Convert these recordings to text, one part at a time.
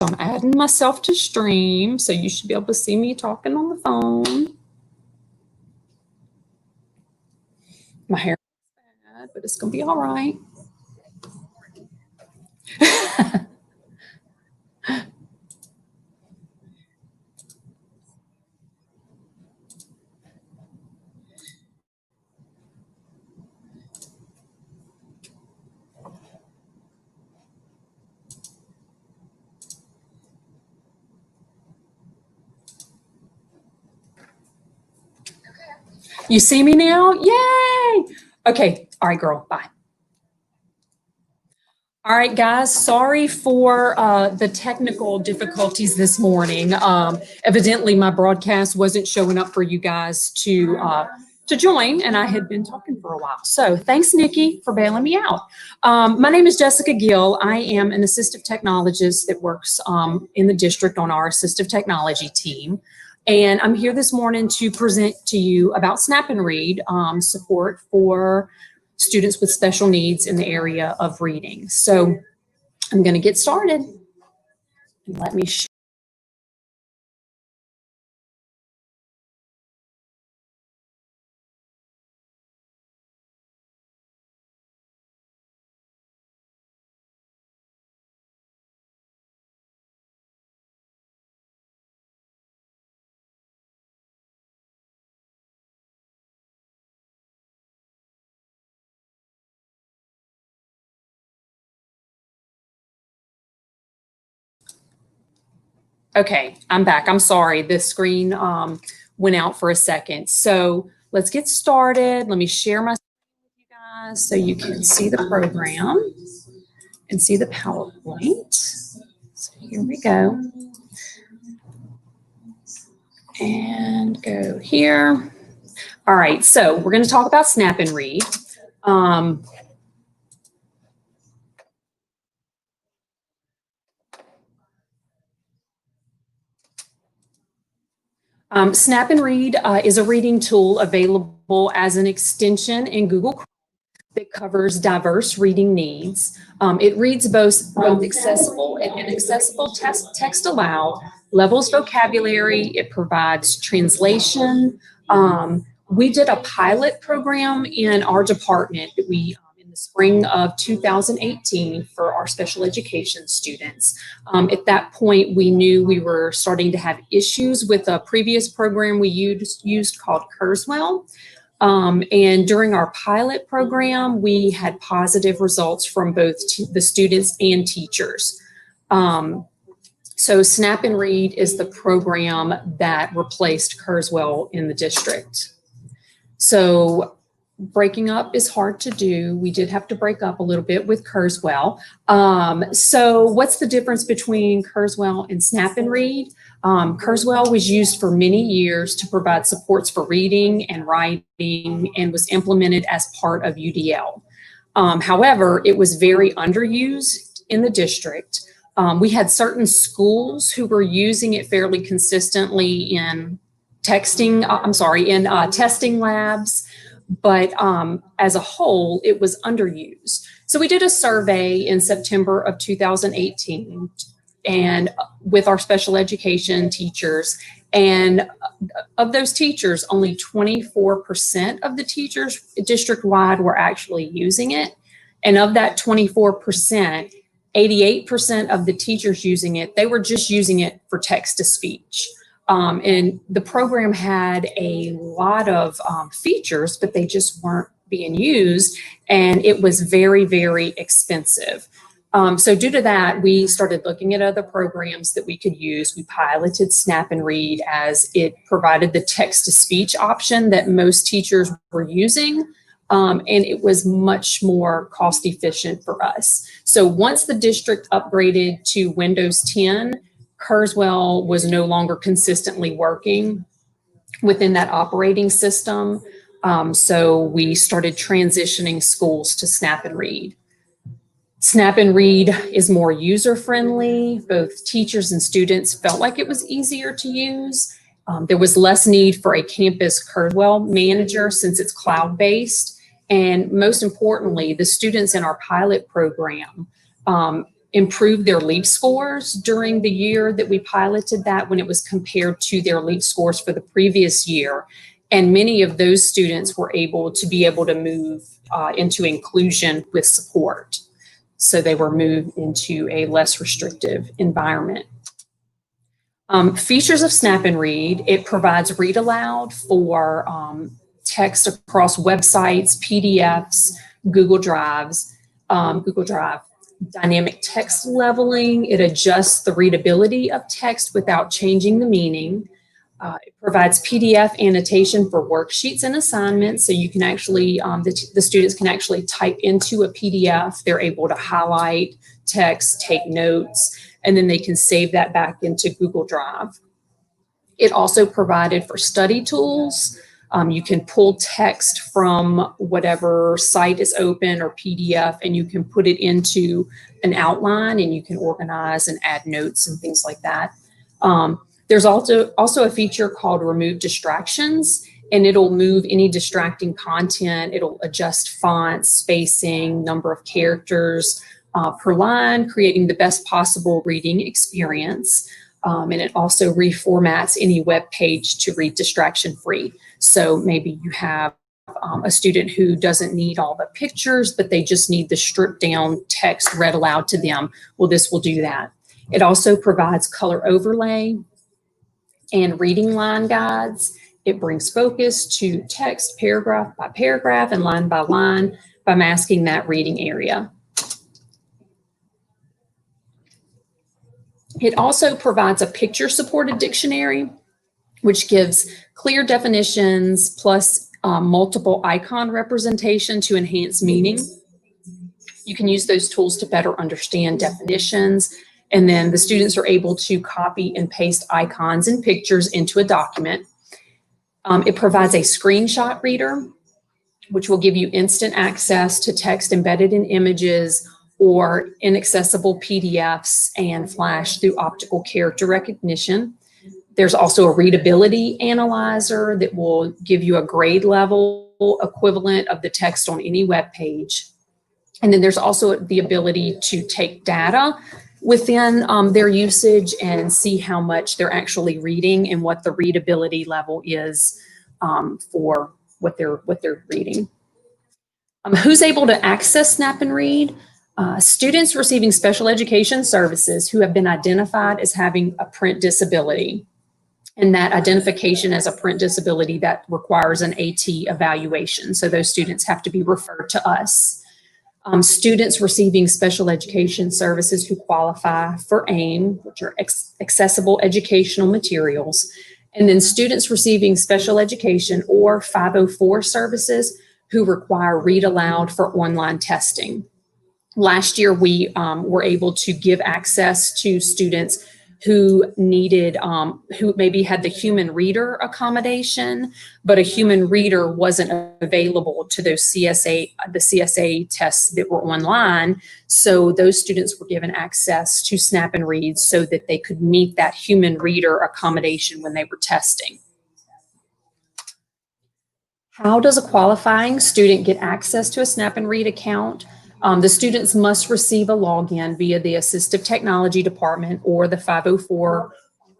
I'm adding myself to stream, so you should be able to see me talking on the phone. My hair is bad, but it's going to be all right. You see me now? Yay! Okay. All right, girl. Bye. All right, guys. Sorry for the technical difficulties this morning. Evidently, my broadcast wasn't showing up for you guys to join, and I had been talking for a while. So thanks, Nikki, for bailing me out. My name is Jessica Gill. I am an assistive technologist that works in the district on our assistive technology team. And I'm here this morning to present to you about Snap&Read support for students with special needs in the area of reading. So I'm going to get started. Let me show. Okay, I'm back. I'm sorry. The screen went out for a second. So let's get started. Let me share my screen with you guys so you can see the program and see the PowerPoint. So here we go. And go here. All right, so we're going to talk about Snap&Read. Snap&Read is a reading tool available as an extension in Google Chrome that covers diverse reading needs. It reads both accessible and inaccessible text aloud, levels vocabulary, it provides translation. We did a pilot program in our department that we in the spring of 2018 for our special education students. At that point, we knew we were starting to have issues with a previous program we used called Kurzweil. And during our pilot program, we had positive results from both the students and teachers. So Snap&Read is the program that replaced Kurzweil in the district. So breaking up is hard to do. We did have to break up a little bit with Kurzweil. So what's the difference between Kurzweil and Snap&Read? Kurzweil was used for many years to provide supports for reading and writing and was implemented as part of UDL. However, it was very underused in the district. We had certain schools who were using it fairly consistently in testing labs, but as a whole, it was underused. So we did a survey in September of 2018 and with our special education teachers, and of those teachers, only 24% of the teachers district-wide were actually using it. And of that 24%, 88% of the teachers using it, they were just using it for text-to-speech. And the program had a lot of features, but they just weren't being used, and it was very, very expensive. So due to that, we started looking at other programs that we could use. We piloted Snap&Read as it provided the text-to-speech option that most teachers were using, and it was much more cost efficient for us. So once the district upgraded to Windows 10, Kurzweil was no longer consistently working within that operating system. So we started transitioning schools to Snap&Read. Snap&Read is more user-friendly. Both teachers and students felt like it was easier to use. There was less need for a campus Kurzweil manager since it's cloud-based. And most importantly, the students in our pilot program improved their LEAP scores during the year that we piloted that when it was compared to their LEAP scores for the previous year. And many of those students were able to move into inclusion with support. So they were moved into a less restrictive environment. Features of Snap&Read, it provides read aloud for text across websites, PDFs, Google Drive, dynamic text leveling. It adjusts the readability of text without changing the meaning. It provides PDF annotation for worksheets and assignments, so you can actually, the students can actually type into a PDF. They're able to highlight text, take notes, and then they can save that back into Google Drive. It also provided for study tools. You can pull text from whatever site is open or PDF, and you can put it into an outline, and you can organize and add notes and things like that. There's also a feature called Remove Distractions, and it'll move any distracting content. It'll adjust fonts, spacing, number of characters per line, creating the best possible reading experience. And it also reformats any web page to read distraction-free. So maybe you have a student who doesn't need all the pictures, but they just need the stripped down text read aloud to them. Well, this will do that. It also provides color overlay and reading line guides. It brings focus to text paragraph by paragraph and line by line by masking that reading area. It also provides a picture-supported dictionary, which gives clear definitions plus multiple icon representation to enhance meaning. You can use those tools to better understand definitions, and then the students are able to copy and paste icons and pictures into a document. It provides a screenshot reader, which will give you instant access to text embedded in images or inaccessible PDFs and flash through optical character recognition. There's also a readability analyzer that will give you a grade level equivalent of the text on any web page. And then there's also the ability to take data within their usage and see how much they're actually reading and what the readability level is for what they're reading. Who's able to access Snap&Read? Students receiving special education services who have been identified as having a print disability. And that identification as a print disability, that requires an AT evaluation. So those students have to be referred to us. Students receiving special education services who qualify for AIM, which are accessible educational materials. And then students receiving special education or 504 services who require read aloud for online testing. Last year, we were able to give access to students who needed, who maybe had the human reader accommodation, but a human reader wasn't available to those the CSA tests that were online. So those students were given access to Snap&Read so that they could meet that human reader accommodation when they were testing. How does a qualifying student get access to a Snap&Read account? The students must receive a login via the Assistive Technology Department or the 504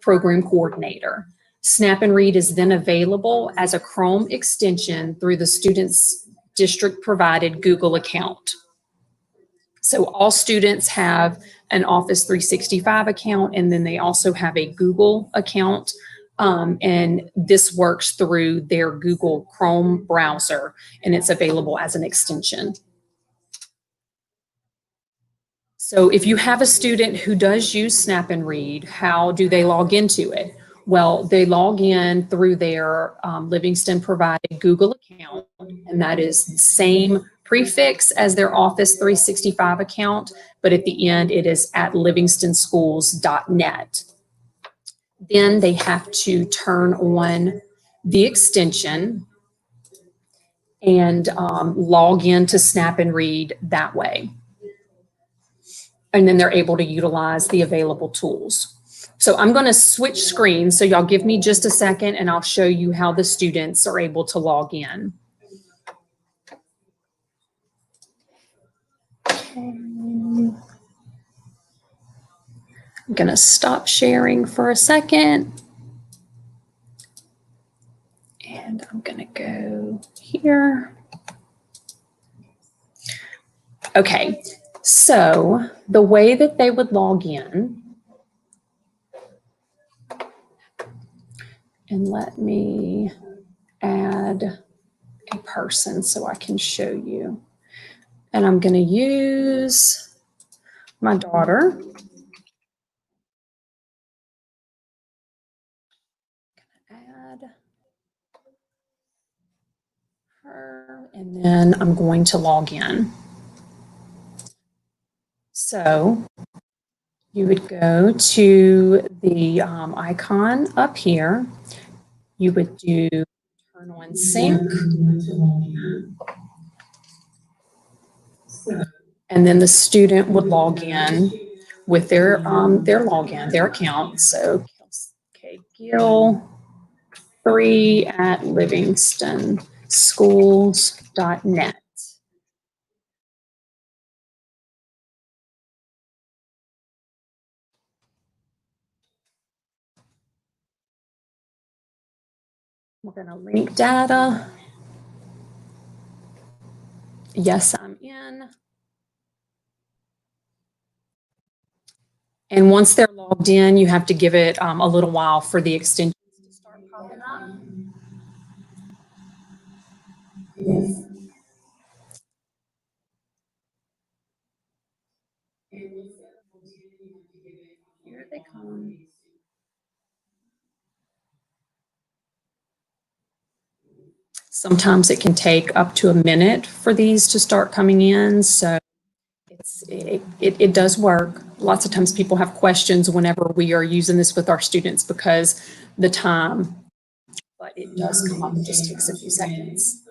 Program Coordinator. Snap&Read is then available as a Chrome extension through the student's district-provided Google account. So all students have an Office 365 account, and then they also have a Google account. And this works through their Google Chrome browser, and it's available as an extension. So if you have a student who does use Snap&Read, how do they log into it? Well, they log in through their Livingston provided Google account, and that is the same prefix as their Office 365 account, but at the end it is at livingstonschools.net. Then they have to turn on the extension and log into Snap&Read that way. And then they're able to utilize the available tools. So I'm going to switch screens. So y'all give me just a second and I'll show you how the students are able to log in. Okay. I'm going to stop sharing for a second. And I'm going to go here. Okay, so the way that they would log in, and let me add a person so I can show you. And I'm going to use my daughter. Add her, and then I'm going to log in. So you would go to the icon up here. You would do turn on sync. And then the student would log in with their login, their account. So okay, Gill 3 at livingstonschools.net. We're going to link data. Yes, I'm in. And once they're logged in, you have to give it a little while for the extensions to start popping up. Here they come. Sometimes it can take up to a minute for these to start coming in. So it does work. Lots of times people have questions whenever we are using this with our students because the time, but it does come up. It just takes a few seconds.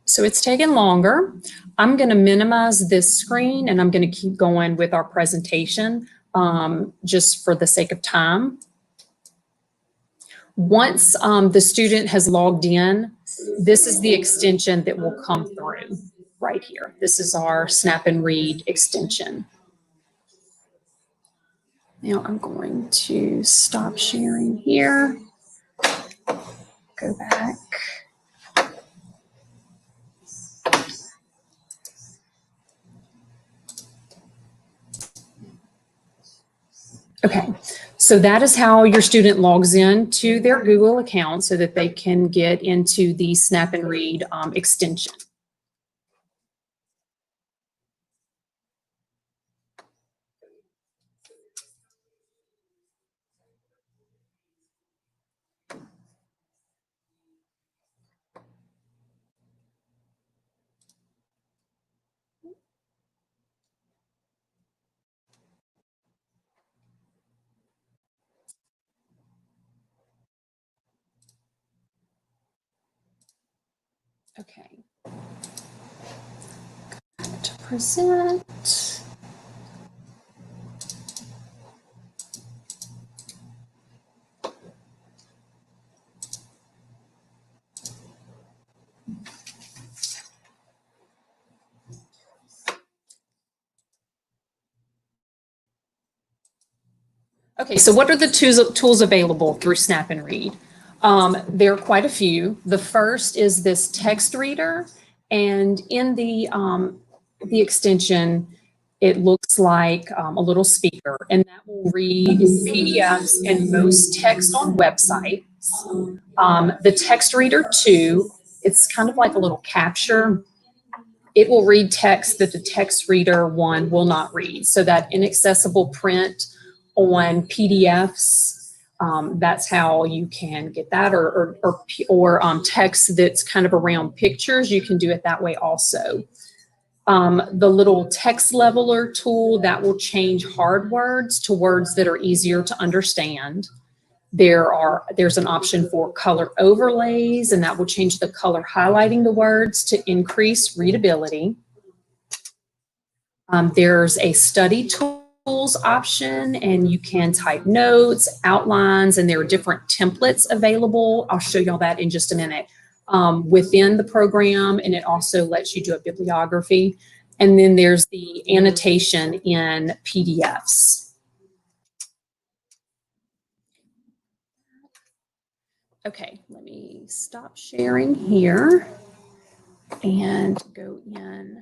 So it's taken longer. I'm going to minimize this screen and I'm going to keep going with our presentation just for the sake of time. Once the student has logged in, this is the extension that will come through right here. This is our Snap&Read extension. Now I'm going to stop sharing here, go back. Okay, so that is how your student logs in to their Google account so that they can get into the Snap&Read extension. Okay, to present. Okay, so what are the tools available through Snap&Read? There are quite a few. The first is this text reader, and in the extension, it looks like a little speaker, and that will read PDFs and most text on websites. The text reader 2, it's kind of like a little capture. It will read text that the text reader 1 will not read. So that inaccessible print on PDFs That's how you can get that, or text that's kind of around pictures. You can do it that way also. The little text leveler tool that will change hard words to words that are easier to understand. There's an option for color overlays, and that will change the color highlighting the words to increase readability. There's a study tools option, and you can type notes, outlines, and there are different templates available. I'll show y'all that in just a minute within the program, and it also lets you do a bibliography. And then there's the annotation in PDFs. Okay, let me stop sharing here and go in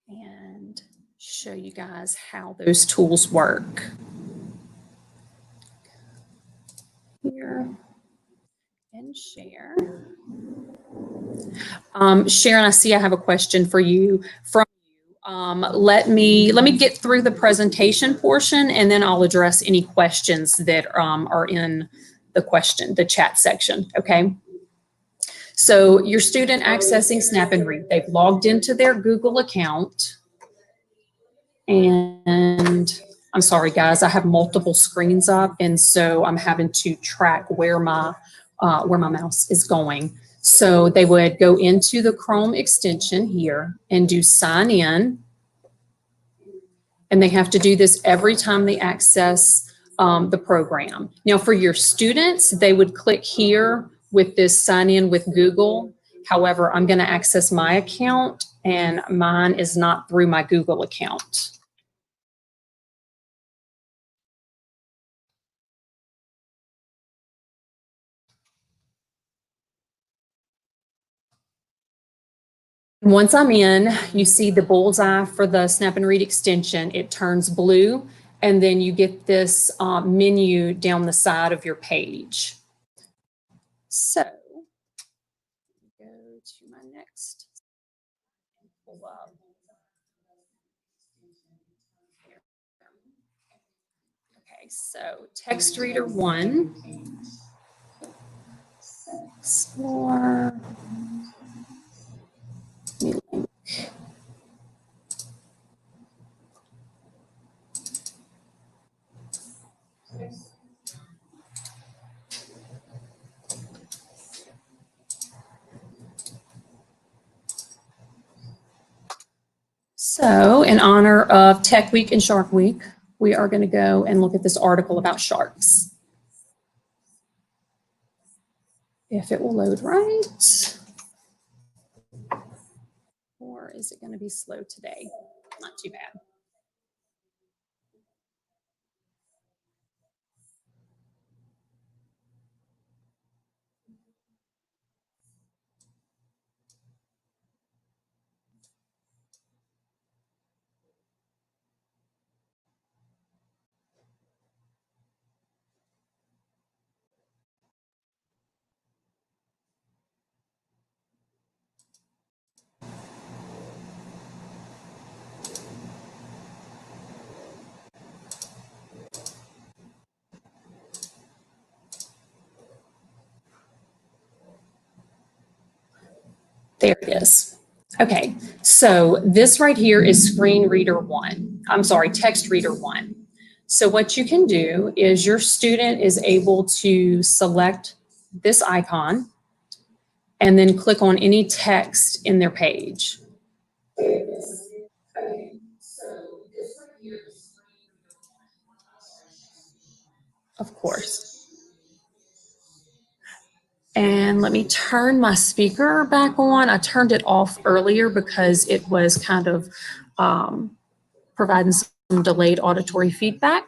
and show you guys how those tools work. Here and share. Sharon, I see I have a question for you from you. Let me get through the presentation portion, and then I'll address any questions that are in the chat section, okay? So your student accessing Snap&Read, they've logged into their Google account, and I'm sorry guys, I have multiple screens up, and so I'm having to track where my mouse is going. So they would go into the Chrome extension here and do sign in, and they have to do this every time they access the program. Now for your students, they would click here with this sign in with Google. However, I'm going to access my account, and mine is not through my Google account. Once I'm in, you see the bullseye for the Snap&Read extension. It turns blue, and then you get this menu down the side of your page. So, go to my next. Pull up. Okay, so text reader 1. Explore. So, in honor of Tech Week and Shark Week, we are going to go and look at this article about sharks. If it will load right. Or is it going to be slow today? Not too bad. There it is. Okay, so this right here is screen reader 1. I'm sorry, text reader 1. So what you can do is your student is able to select this icon and then click on any text in their page. Of course. And let me turn my speaker back on. I turned it off earlier because it was kind of providing some delayed auditory feedback.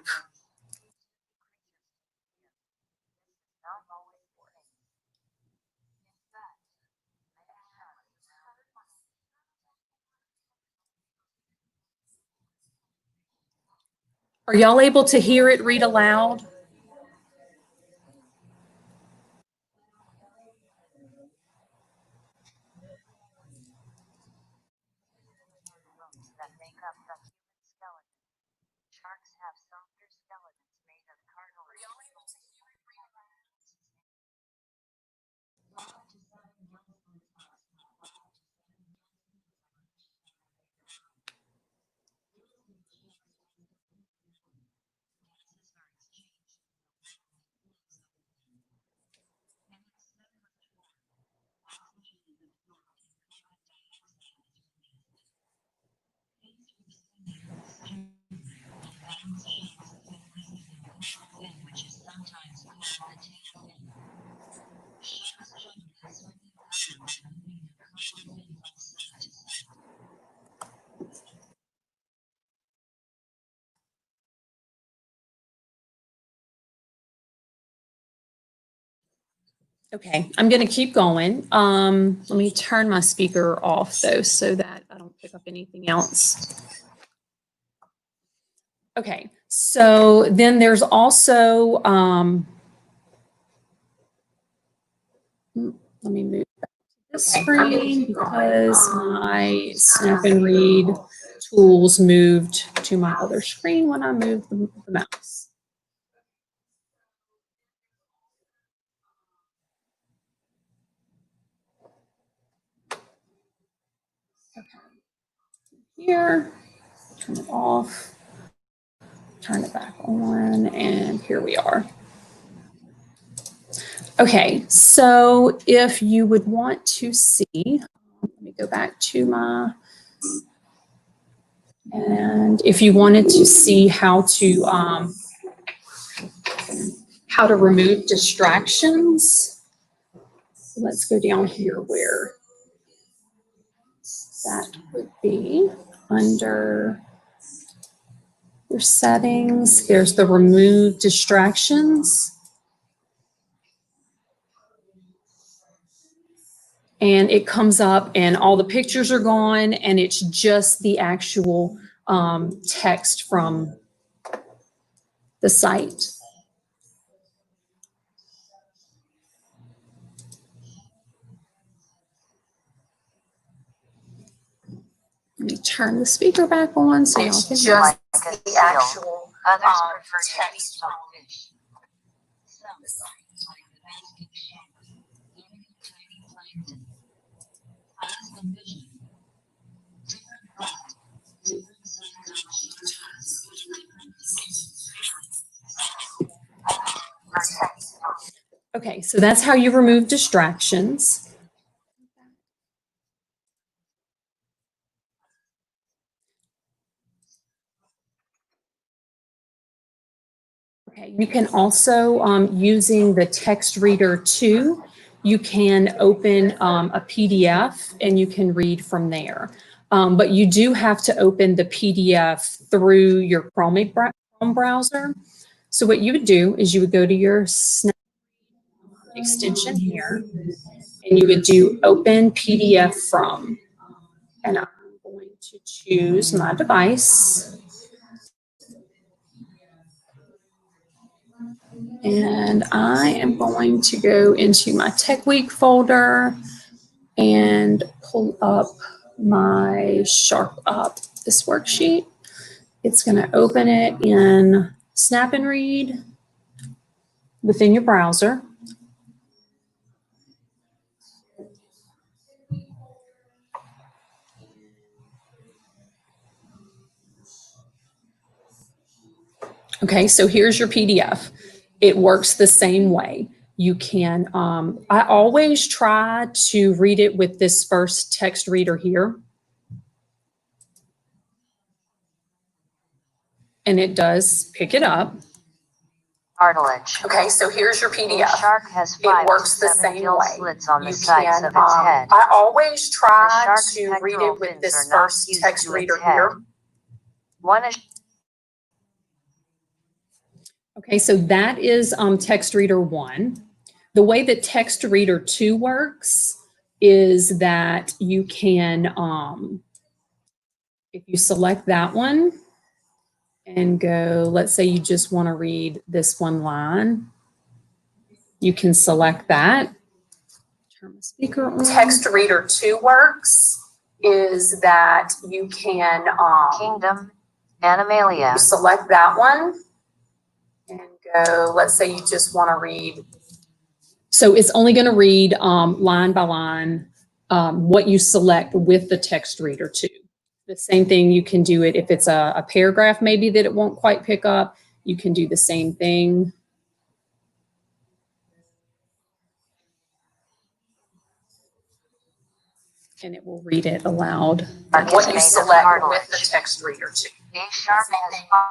Are y'all able to hear it read aloud? Okay, I'm going to keep going. Let me turn my speaker off though, so that I don't pick up anything else. Okay, so then there's also, let me move back to the screen because my Snap and Read tools moved to my other screen when I moved the mouse. Okay. Here, turn it off, turn it back on, and here we are. Okay, so if you would want to see, let me go back to my, and if you wanted to see how to remove distractions, let's go down here where that would be under your settings. There's the remove distractions. And it comes up and all the pictures are gone and it's just the actual text from the site. Let me turn the speaker back on so y'all can hear like the actual text. Okay, so that's how you remove distractions. Okay, you can also, using the text reader 2, you can open a PDF and you can read from there. But you do have to open the PDF through your Chrome browser. So what you would do is you would go to your Snap extension here and you would do open PDF from. And I'm going to choose my device. And I am going to go into my Tech Week folder and pull up my Sharp Up, this worksheet. It's going to open it in Snap and Read within your browser. Okay, so here's your PDF. It works the same way. You can, I always try to read it with this first text reader here. And it does pick it up. Cartilage. Okay, so here's your PDF. A shark has 5 it works to the 7 same gill way. slits on the You sides can, of its head. I always try The to read pectoral it with fins this are not first fused text to reader its head. here. One is Okay, so that is text reader 1. The way that text reader 2 works is that you can, if you select that one and go, let's say you just want to read this one line, you can select that. Turn the speaker on. Text reader 2 works is that you can Kingdom, Animalia. you select that one and go, let's say you just want to read. So it's only going to read line by line what you select with the text reader 2. The same thing, you can do it if it's a paragraph maybe that it won't quite pick up. You can do the same thing. And it will read it aloud. What you select with the text reader 2. A shark has 5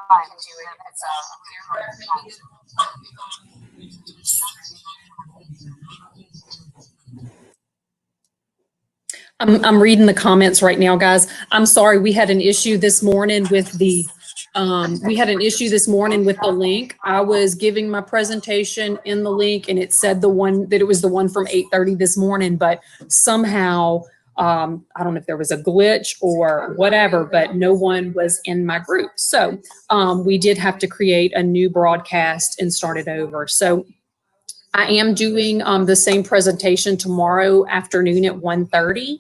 I'm reading the comments right now, guys. I'm sorry, we had an issue this morning with the We had an issue this morning with the link. I was giving my presentation in the link and it said it was the one from 8:30 this morning, but somehow, I don't know if there was a glitch or whatever, but no one was in my group. So we did have to create a new broadcast and start it over. So I am doing the same presentation tomorrow afternoon at 1:30.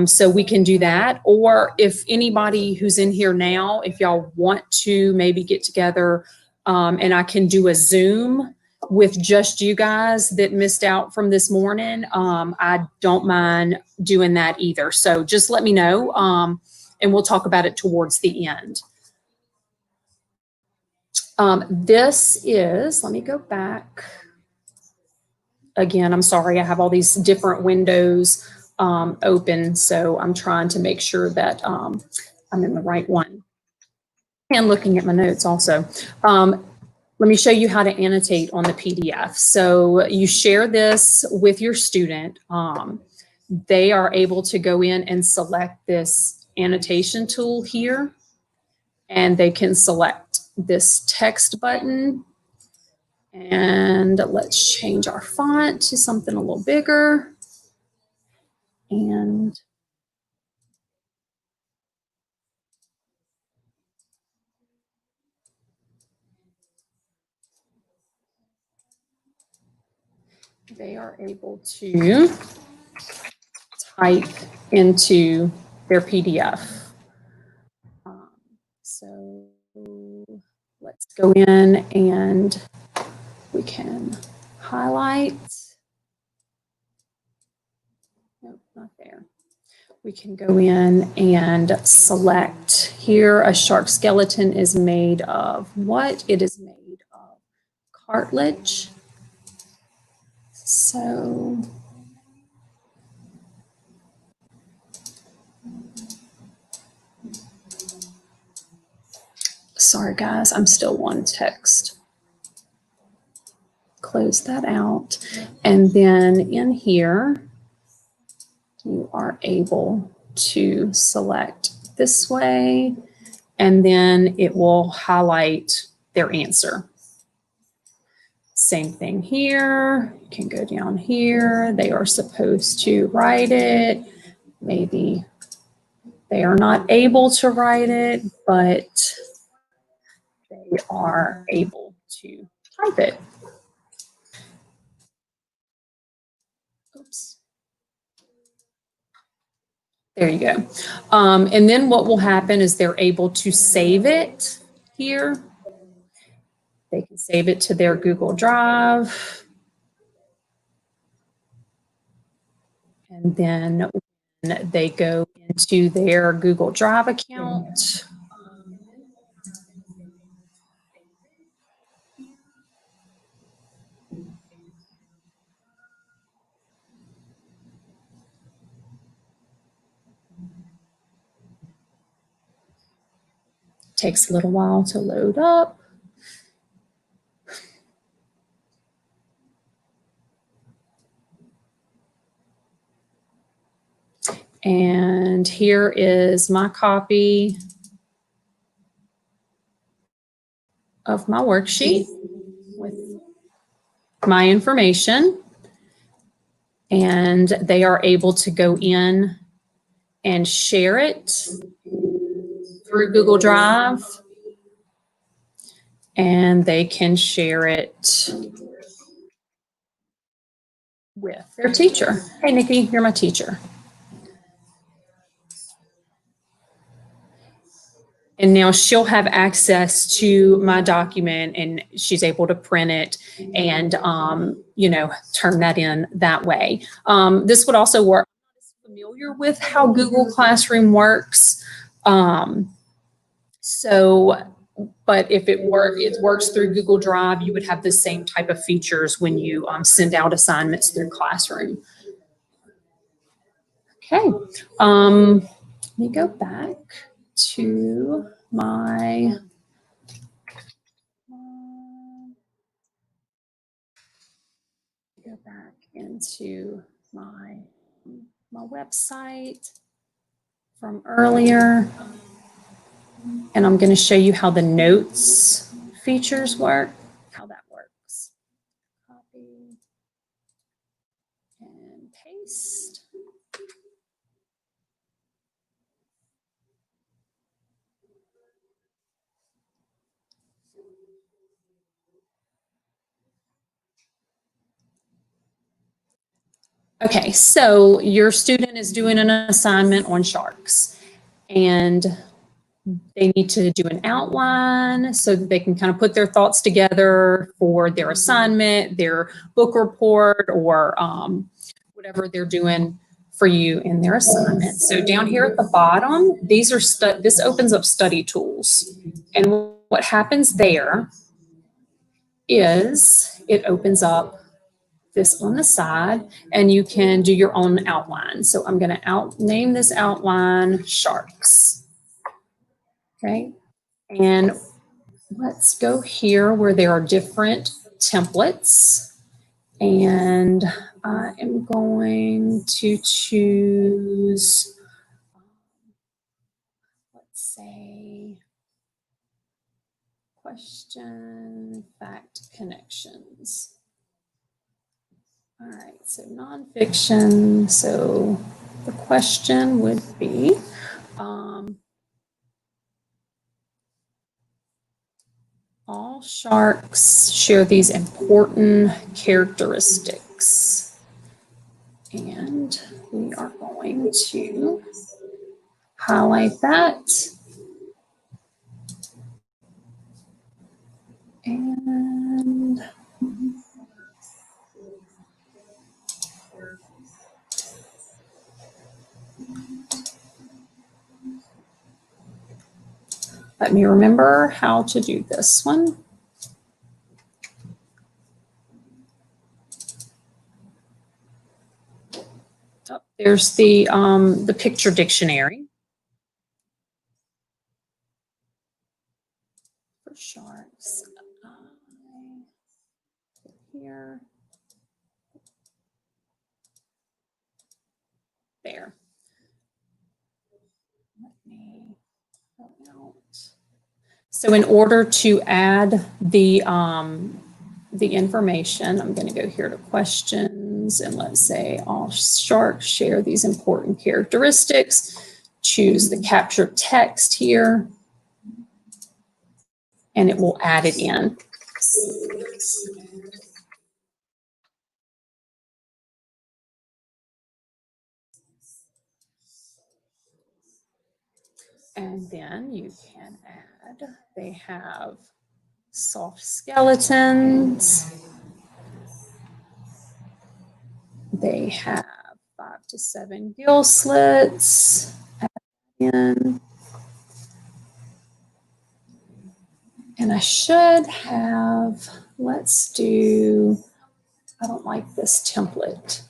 So we can do that. Or if anybody who's in here now, if y'all want to maybe get together and I can do a Zoom with just you guys that missed out from this morning, I don't mind doing that either. So just let me know and we'll talk about it towards the end. This is, let me go back. Again, I'm sorry, I have all these different windows open, so I'm trying to make sure that I'm in the right one. And looking at my notes also. Let me show you how to annotate on the PDF. So you share this with your student. They are able to go in and select this annotation tool here, and they can select this text button. And let's change our font to something a little bigger. And they are able to type into their PDF. So let's go in and we can highlight. Nope, not there. We can go in and select here. A shark skeleton is made of what? It is made of cartilage. So sorry guys, I'm still on text. Close that out. And then in here, you are able to select this way, and then it will highlight their answer. Same thing here. You can go down here. They are supposed to write it. Maybe they are not able to write it, but they are able to type it. Oops. There you go. And then what will happen is they're able to save it here. They can save it to their Google Drive. And then when they go into their Google Drive account, takes a little while to load up. And here is my copy of my worksheet with my information. And they are able to go in and share it through Google Drive. And they can share it with their teacher. Hey, Nikki, you're my teacher. And now she'll have access to my document and she's able to print it and, you know, turn that in that way. This would also work. I'm not familiar with how Google Classroom works. But if it works through Google Drive, you would have the same type of features when you send out assignments through Classroom. Okay, let me go back to my go back into my website from earlier. And I'm going to show you how the notes features work, how that works. Copy and paste. Okay, so your student is doing an assignment on sharks, and they need to do an outline so that they can kind of put their thoughts together for their assignment, their book report, or whatever they're doing for you in their assignment. So down here at the bottom, these are this opens up study tools. And what happens there is it opens up this on the side, and you can do your own outline. So I'm going to name this outline Sharks. Okay. And let's go here where there are different templates. And I am going to choose, let's say, question, fact, connections. All right, so nonfiction. So the question would be, all sharks share these important characteristics. And we are going to highlight that. And let me remember how to do this one. Oh, there's the picture dictionary for sharks. Here. There. Let me go out. So in order to add the information, I'm going to go here to questions, and let's say all sharks share these important characteristics. Choose the captured text here, and it will add it in. And then you can add, they have soft skeletons. They have 5 to 7 gill slits. And I should have, let's do, I don't like this template.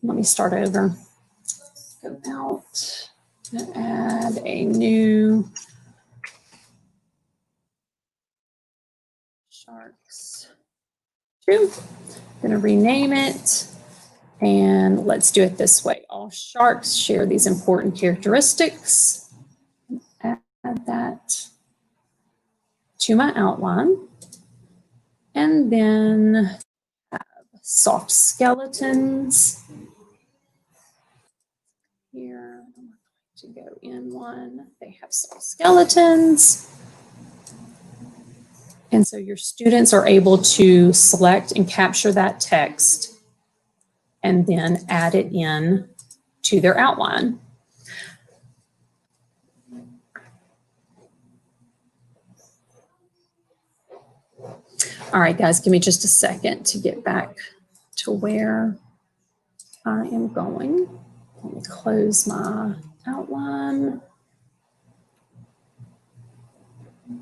Let me start over. Go out and add a new sharks. I'm going to rename it, and let's do it this way. All sharks share these important characteristics. Add that to my outline, and then have soft skeletons. Here, I'm going to go in one. They have soft skeletons. And so your students are able to select and capture that text and then add it in to their outline. All right, guys, give me just a second to get back to where I am going. Let me close my outline.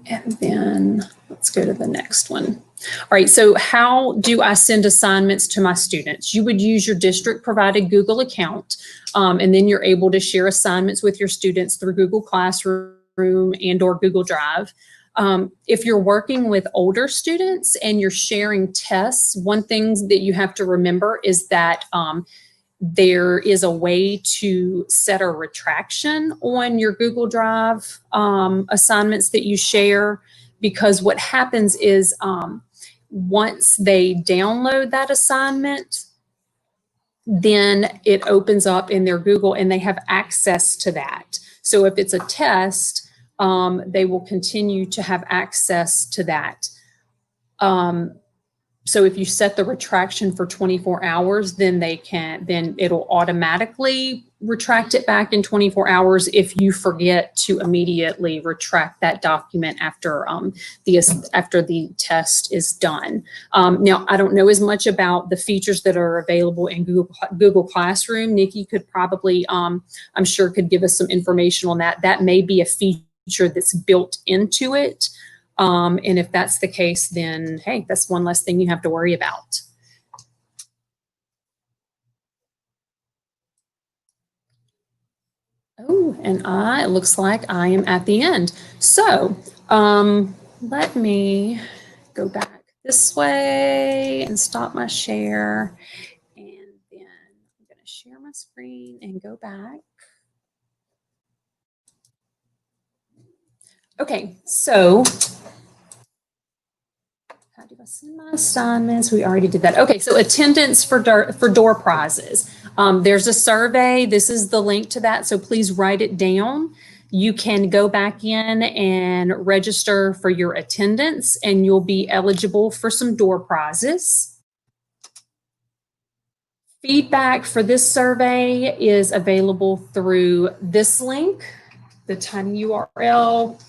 And then let's go to the next one. All right, so how do I send assignments to my students? You would use your district provided Google account, and then you're able to share assignments with your students through Google Classroom and or Google Drive. If you're working with older students and you're sharing tests, one thing that you have to remember is that there is a way to set a retraction on your Google Drive assignments that you share, because what happens is once they download that assignment, then it opens up in their Google and they have access to that. So if it's a test, they will continue to have access to that. So if you set the retraction for 24 hours, then then it'll automatically retract it back in 24 hours if you forget to immediately retract that document after the test is done. Now, I don't know as much about the features that are available in Google Classroom. Nikki could probably, I'm sure, could give us some information on that. That may be a feature that's built into it. And if that's the case, then, hey, that's one less thing you have to worry about. Oh, and it looks like I am at the end. So let me go back this way and stop my share. And then I'm going to share my screen and go back. Okay, so how do I send my assignments? We already did that. Okay, so attendance for door prizes. There's a survey. This is the link to that, so please write it down. You can go back in and register for your attendance, and you'll be eligible for some door prizes. Feedback for this survey is available through this link, the tinyurl.com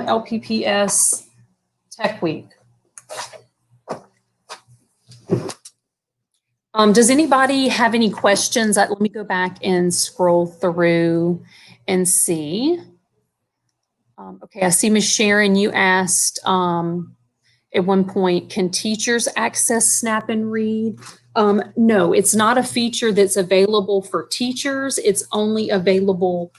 LPPS Tech Week. Does anybody have any questions? Let me go back and scroll through and see. Okay, I see Ms. Sharon, you asked at one point, can teachers access Snap&Read? No, it's not a feature that's available for teachers. It's only available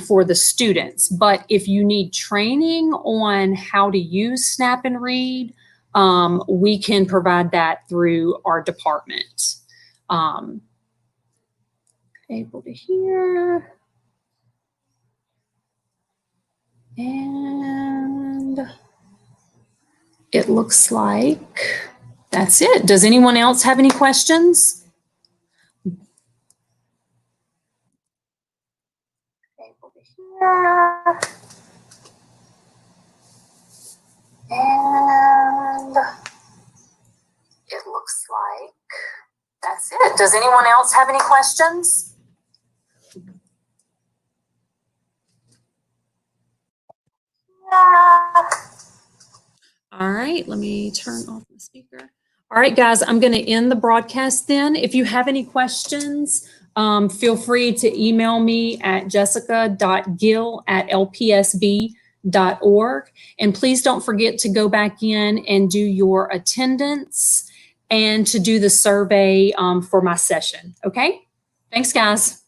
for the students. But if you need training on how to use Snap&Read, we can provide that through our department. Able to hear. And it looks like that's it. Does anyone else have any questions? Able to hear. And it looks like that's it. Does anyone else have any questions? All right, let me turn off the speaker. All right, guys, I'm going to end the broadcast then. If you have any questions, feel free to email me at jessica.gill@lpsb.org. And please don't forget to go back in and do your attendance and to do the survey for my session. Okay? Thanks, guys.